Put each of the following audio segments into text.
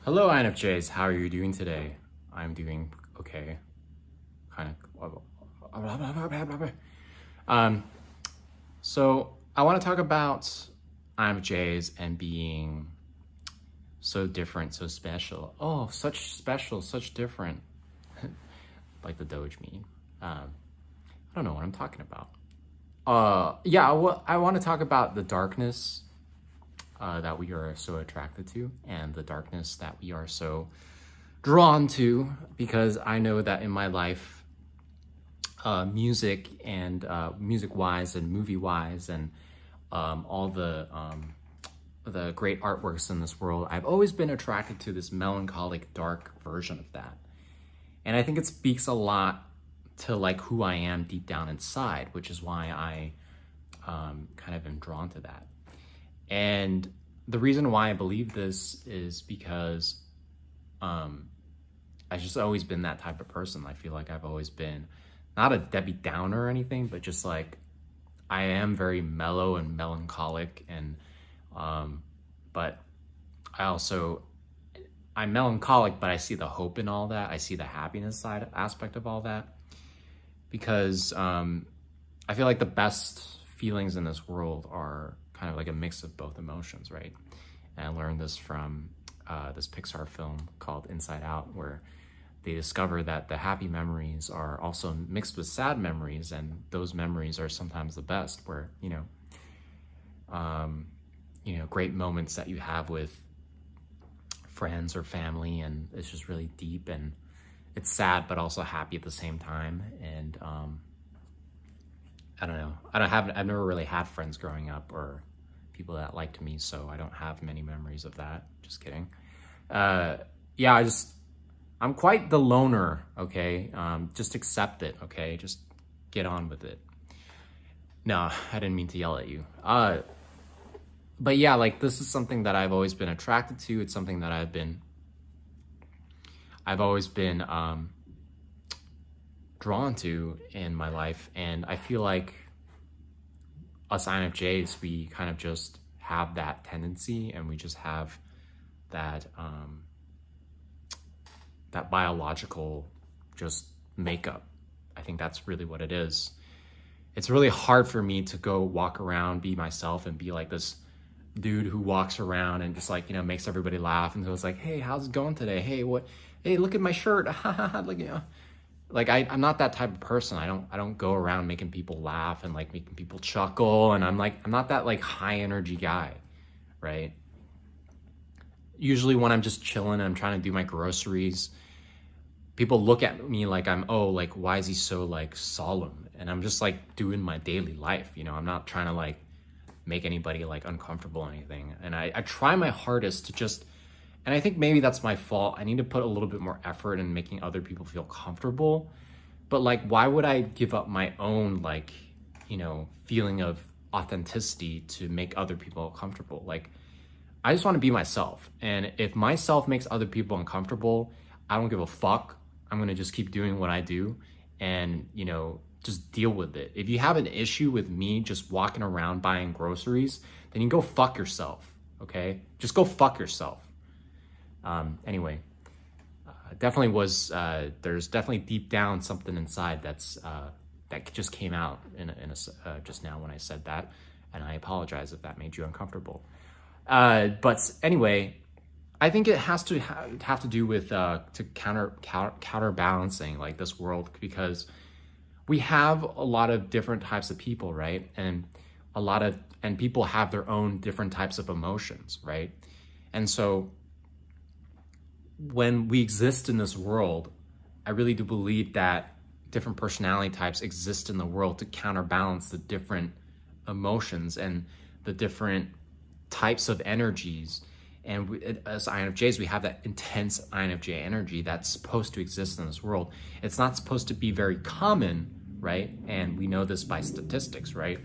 Hello INFJs, how are you doing today? I'm doing okay, kind of. So I want to talk about INFJs and being so different, so special. Oh, such special, such different, like the Doge meme. I don't know what I'm talking about. I want to talk about the darkness that we are so attracted to, and the darkness that we are so drawn to, because I know that in my life, music and music-wise and movie-wise and all the great artworks in this world, I've always been attracted to this melancholic, dark version of that. And I think it speaks a lot to like who I am deep down inside, which is why I kind of am drawn to that. And the reason why I believe this is because I've just always been that type of person. I feel like I've always been not a Debbie Downer or anything, but just like I am very mellow and melancholic, and but I'm melancholic, but I see the hope in all that. I see the happiness side aspect of all that, because I feel like the best feelings in this world are kind of like a mix of both emotions, right? And I learned this from this Pixar film called Inside Out, where they discover that the happy memories are also mixed with sad memories, and those memories are sometimes the best, where, great moments that you have with friends or family, and it's just really deep, and it's sad, but also happy at the same time. And I don't know. I've never really had friends growing up or people that liked me, so I don't have many memories of that. Just kidding. I'm quite the loner, okay? Just accept it, okay? Just get on with it. No, I didn't mean to yell at you. But yeah, like this is something that I've always been attracted to. It's something that I've always been drawn to in my life. And I feel like us INFJs, we kind of just have that tendency, and we just have that that biological just makeup. I think that's really what it is. It's really hard for me to go walk around, be myself, and be like this dude who walks around and just like, makes everybody laugh and goes like, hey, how's it going today? Hey, look at my shirt. Like, I'm not that type of person. I don't go around making people laugh and like making people chuckle. And I'm not that like high energy guy, right? Usually when I'm just chilling and I'm trying to do my groceries, people look at me like like, why is he so like solemn? And I'm just like doing my daily life. I'm not trying to like make anybody like uncomfortable or anything. And I try my hardest to just, and I think maybe that's my fault. I need to put a little bit more effort in making other people feel comfortable. But like, why would I give up my own like, feeling of authenticity to make other people comfortable? Like, I just want to be myself. And if myself makes other people uncomfortable, I don't give a fuck. I'm going to just keep doing what I do and, just deal with it. If you have an issue with me just walking around buying groceries, then you go fuck yourself, okay? Just go fuck yourself. Anyway, definitely was, there's definitely deep down something inside that's, that just came out just now when I said that, and I apologize if that made you uncomfortable. But anyway, I think it has to have to do with, to counterbalancing like this world, because we have a lot of different types of people, right? And people have their own different types of emotions, right? And so when we exist in this world, I really do believe that different personality types exist in the world to counterbalance the different emotions and the different types of energies. And as INFJs, we have that intense INFJ energy that's supposed to exist in this world. It's not supposed to be very common, right? And we know this by statistics, right?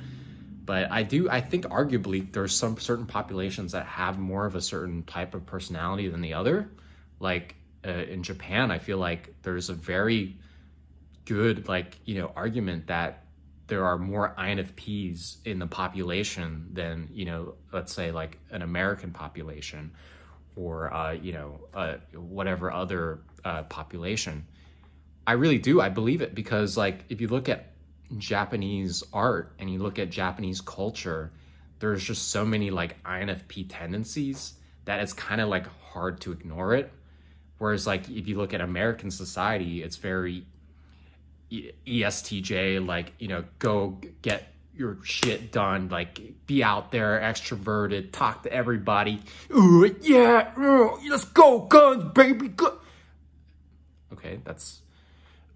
But I think arguably there's some certain populations that have more of a certain type of personality than the other. Like in Japan, I feel like there's a very good argument that there are more INFPs in the population than, let's say like an American population, or you know, whatever other population. I really do. I believe it, because like if you look at Japanese art and you look at Japanese culture, there's just so many like INFP tendencies that it's kind of like hard to ignore it. Whereas like if you look at American society, it's very ESTJ, like, you know, go get your shit done, like be out there, extroverted, talk to everybody. Ooh, yeah, let's go, guns, baby, go. Okay, that's,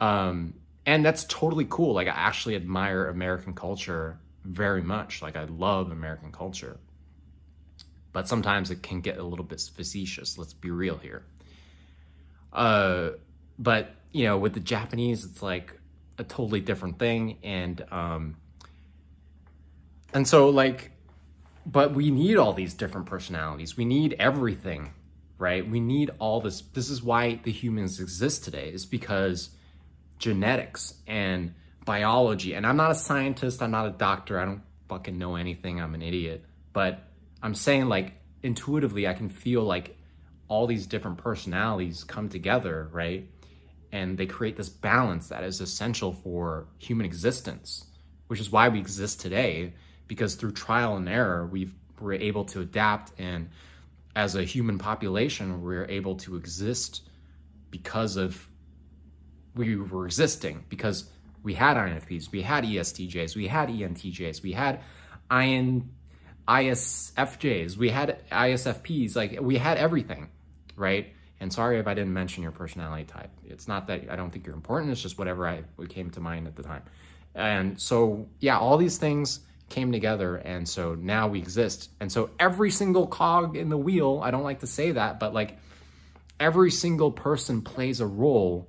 and that's totally cool. Like I actually admire American culture very much. Like I love American culture. But sometimes it can get a little bit facetious. Let's be real here. But you know, with the Japanese, it's like a totally different thing. And so like, but we need all these different personalities. We need everything, right? We need all this. This is why the humans exist today, is because genetics and biology, and I'm not a scientist, I'm not a doctor, I don't fucking know anything, I'm an idiot. But I'm saying like intuitively, I can feel like all these different personalities come together, right? And they create this balance that is essential for human existence, which is why we exist today, because through trial and error, we're able to adapt. And as a human population, we're able to exist because of, we were existing because we had INFPs, we had ESTJs, we had ENTJs, we had ISFJs, we had ISFPs, like we had everything, right? And sorry if I didn't mention your personality type. It's not that I don't think you're important, it's just whatever came to mind at the time. And so, yeah, all these things came together, and so now we exist. And so every single cog in the wheel, I don't like to say that, but like every single person plays a role.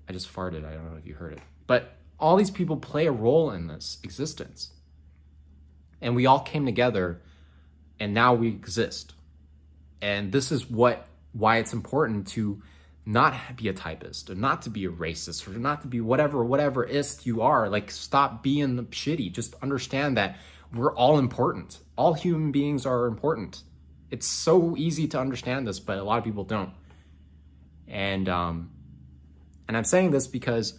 I just farted, I don't know if you heard it. But all these people play a role in this existence. And we all came together, and now we exist. And this is why it's important to not be a typist, or not to be a racist, or not to be whatever-ist you are. Like, stop being shitty. Just understand that we're all important. All human beings are important. It's so easy to understand this, but a lot of people don't. And I'm saying this because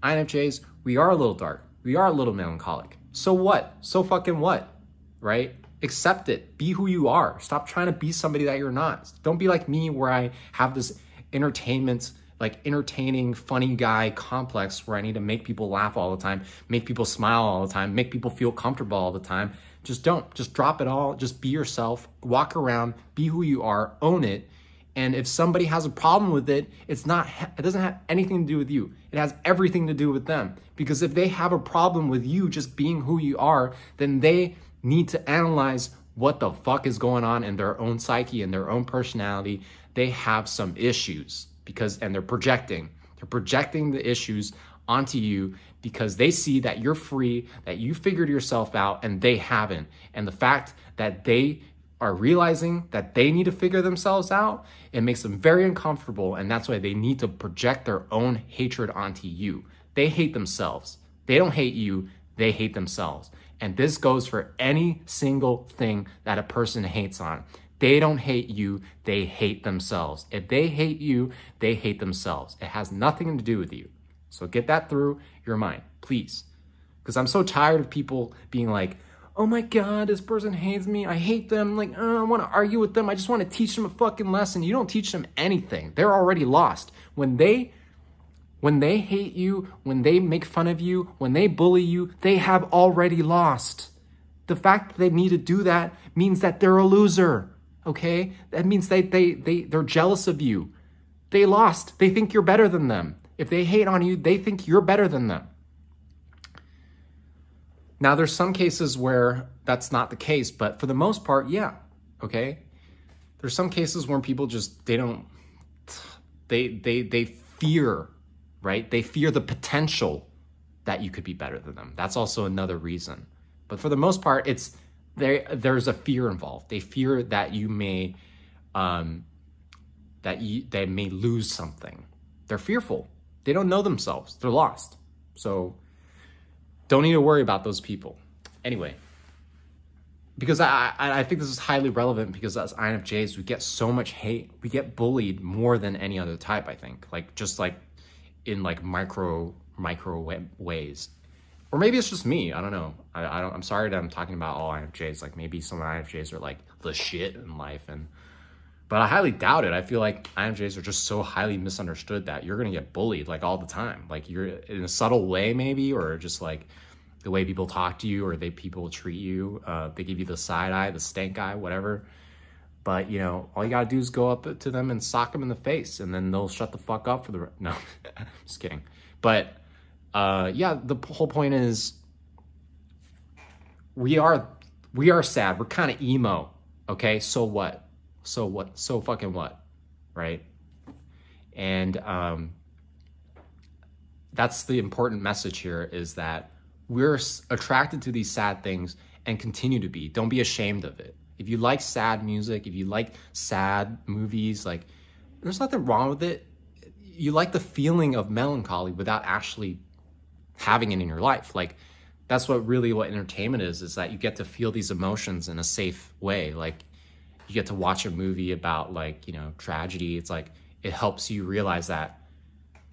INFJs, we are a little dark. We are a little melancholic. So what? So fucking what? Right? Accept it. Be who you are. Stop trying to be somebody that you're not. Don't be like me, where I have this entertaining, funny guy complex where I need to make people laugh all the time, make people smile all the time, make people feel comfortable all the time. Just don't. Just drop it all. Just be yourself. Walk around. Be who you are. Own it. And if somebody has a problem with it, it doesn't have anything to do with you. It has everything to do with them. Because if they have a problem with you just being who you are, then they need to analyze what the fuck is going on in their own psyche and their own personality. They have some issues and they're projecting. They're projecting the issues onto you because they see that you're free, that you figured yourself out, and they haven't. And the fact that they are realizing that they need to figure themselves out, it makes them very uncomfortable, and that's why they need to project their own hatred onto you. They hate themselves. They don't hate you, they hate themselves. And this goes for any single thing that a person hates on. They don't hate you, they hate themselves. If they hate you, they hate themselves. It has nothing to do with you. So get that through your mind, please. Because I'm so tired of people being like, oh my God, this person hates me. I hate them. Like, I want to argue with them. I just want to teach them a fucking lesson. You don't teach them anything. They're already lost. When they hate you, when they make fun of you, when they bully you, they have already lost. The fact that they need to do that means that they're a loser, okay? That means they're jealous of you. They lost. They think you're better than them. If they hate on you, they think you're better than them. Now, there's some cases where that's not the case, but for the most part, yeah, okay? There's some cases where people just, they fear, right? They fear the potential that you could be better than them. That's also another reason. But for the most part, there's a fear involved. They fear that you may, they may lose something. They're fearful. They don't know themselves. They're lost. So don't need to worry about those people. Anyway, because I think this is highly relevant because as INFJs, we get so much hate. We get bullied more than any other type, I think. Like, just like in like micro ways. Or maybe it's just me. I don't know. I'm sorry that I'm talking about all INFJs. Like, maybe some INFJs are like the shit in life, but I highly doubt it. I feel like INFJs are just so highly misunderstood that you're gonna get bullied like all the time. Like, you're in a subtle way maybe, or just like the way people talk to you, or people treat you. They give you the side eye, the stank eye, whatever. But, you know, all you gotta do is go up to them and sock them in the face, and then they'll shut the fuck up for the no, just kidding. But yeah, the whole point is we are sad. We're kind of emo. Okay, so what? So what? So fucking what? Right? And that's the important message here, is that we're attracted to these sad things and continue to be. Don't be ashamed of it. If you like sad music, if you like sad movies, like, there's nothing wrong with it. You like the feeling of melancholy without actually having it in your life. Like, that's what entertainment is that you get to feel these emotions in a safe way. Like, you get to watch a movie about, like, you know, tragedy. It's like, it helps you realize that,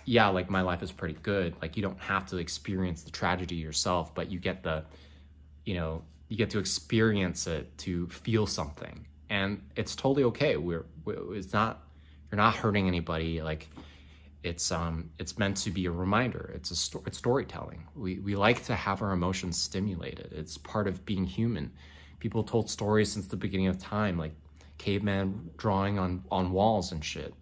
yeah, like, my life is pretty good. Like, you don't have to experience the tragedy yourself, but you get you know, you get to experience it to feel something. And it's totally okay. It's not, you're not hurting anybody. Like, it's meant to be a reminder. It's storytelling. We like to have our emotions stimulated. It's part of being human. People told stories since the beginning of time, like caveman drawing on walls and shit.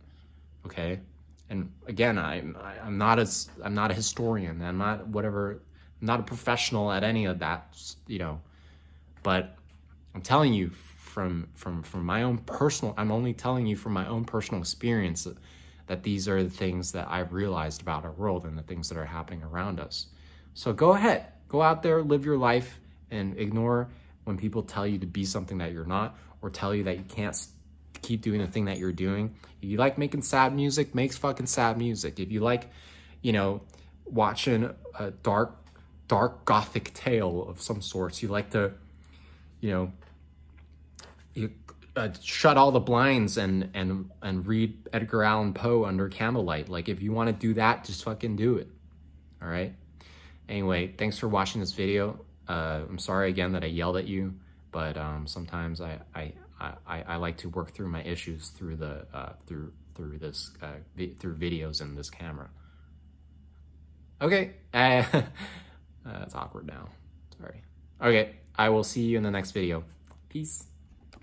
Okay, and again, I'm not a historian. I'm not whatever. I'm not a professional at any of that, you know. But I'm telling you from my own personal. I'm only telling you from my own personal experience that these are the things that I've realized about our world and the things that are happening around us. So go ahead, go out there, live your life, and ignore when people tell you to be something that you're not, or tell you that you can't keep doing the thing that you're doing. If you like making sad music, make fucking sad music. If you like, you know, watching a dark gothic tale of some sorts, you like to, you know, shut all the blinds and read Edgar Allan Poe under candlelight. Like, if you want to do that, just fucking do it. All right. Anyway, thanks for watching this video. I'm sorry again that I yelled at you, but sometimes I like to work through my issues through through videos and this camera. Okay. That's awkward now. Sorry. Okay. I will see you in the next video. Peace.